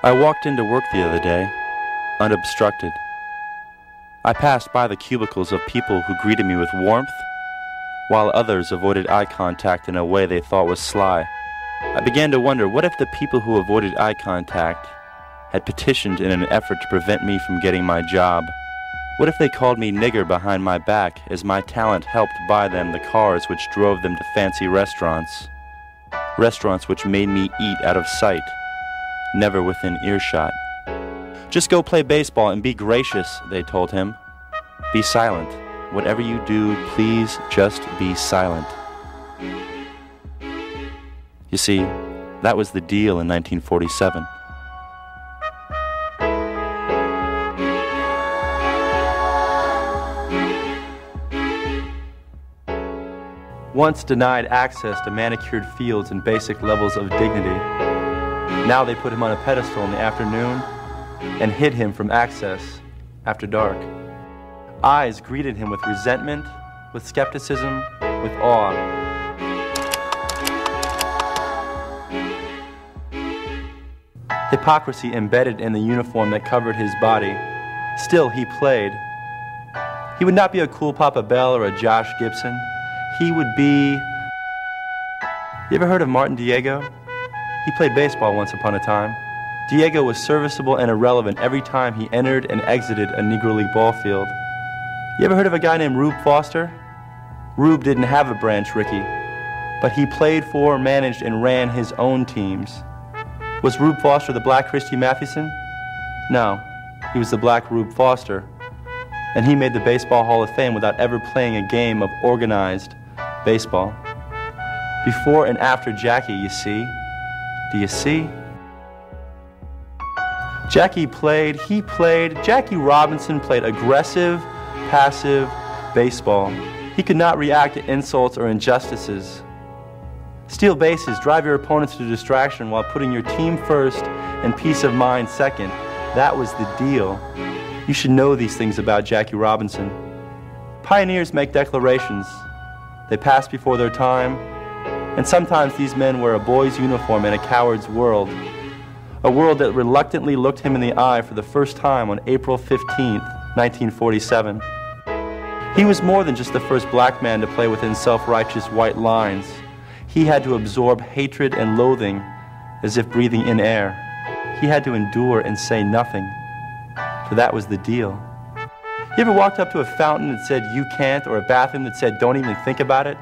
I walked into work the other day, unobstructed. I passed by the cubicles of people who greeted me with warmth, while others avoided eye contact in a way they thought was sly. I began to wonder, what if the people who avoided eye contact had petitioned in an effort to prevent me from getting my job? What if they called me nigger behind my back as my talent helped buy them the cars which drove them to fancy restaurants? Restaurants which made me eat out of sight, never within earshot. Just go play baseball and be gracious, they told him. Be silent. Whatever you do, please just be silent. You see, that was the deal in 1947. Once denied access to manicured fields and basic levels of dignity, now they put him on a pedestal in the afternoon and hid him from access after dark. Eyes greeted him with resentment, with skepticism, with awe. Hypocrisy embedded in the uniform that covered his body. Still, he played. He would not be a cool Papa Bell or a Josh Gibson. He would be... You ever heard of Martin Diego? He played baseball once upon a time. Diego was serviceable and irrelevant every time he entered and exited a Negro League ball field. You ever heard of a guy named Rube Foster? Rube didn't have a branch Rickey, but he played for, managed, and ran his own teams. Was Rube Foster the black Christy Mathewson? No, he was the black Rube Foster. And he made the Baseball Hall of Fame without ever playing a game of organized baseball. Before and after Jackie, you see. Do you see? Jackie Robinson played aggressive, passive baseball. He could not react to insults or injustices. Steal bases, drive your opponents to distraction while putting your team first and peace of mind second. That was the deal. You should know these things about Jackie Robinson. Pioneers make declarations. They pass before their time. And sometimes these men wear a boy's uniform in a coward's world. A world that reluctantly looked him in the eye for the first time on April 15th, 1947. He was more than just the first black man to play within self-righteous white lines. He had to absorb hatred and loathing as if breathing in air. He had to endure and say nothing, for that was the deal. You ever walked up to a fountain that said, "You can't," or a bathroom that said, "Don't even think about it"?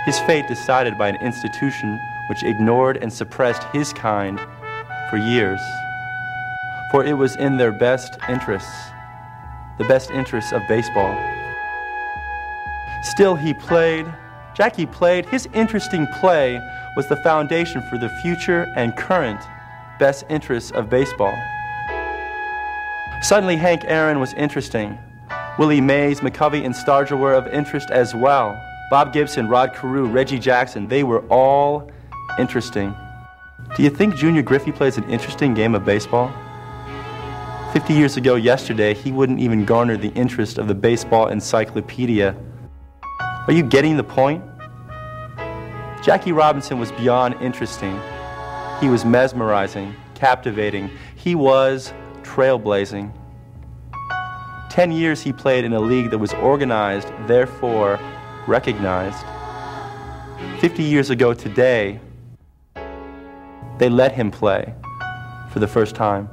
His fate decided by an institution which ignored and suppressed his kind for years. For it was in their best interests, the best interests of baseball. Still, he played. Jackie played. His interesting play was the foundation for the future and current best interests of baseball. Suddenly, Hank Aaron was interesting. Willie Mays, McCovey, and Starger were of interest as well. Bob Gibson, Rod Carew, Reggie Jackson, they were all interesting. Do you think Junior Griffey plays an interesting game of baseball? 50 years ago yesterday, he wouldn't even garner the interest of the baseball encyclopedia. Are you getting the point? Jackie Robinson was beyond interesting. He was mesmerizing, captivating. He was trailblazing. 10 years he played in a league that was organized, therefore recognized. 50 years ago today, they let him play for the first time.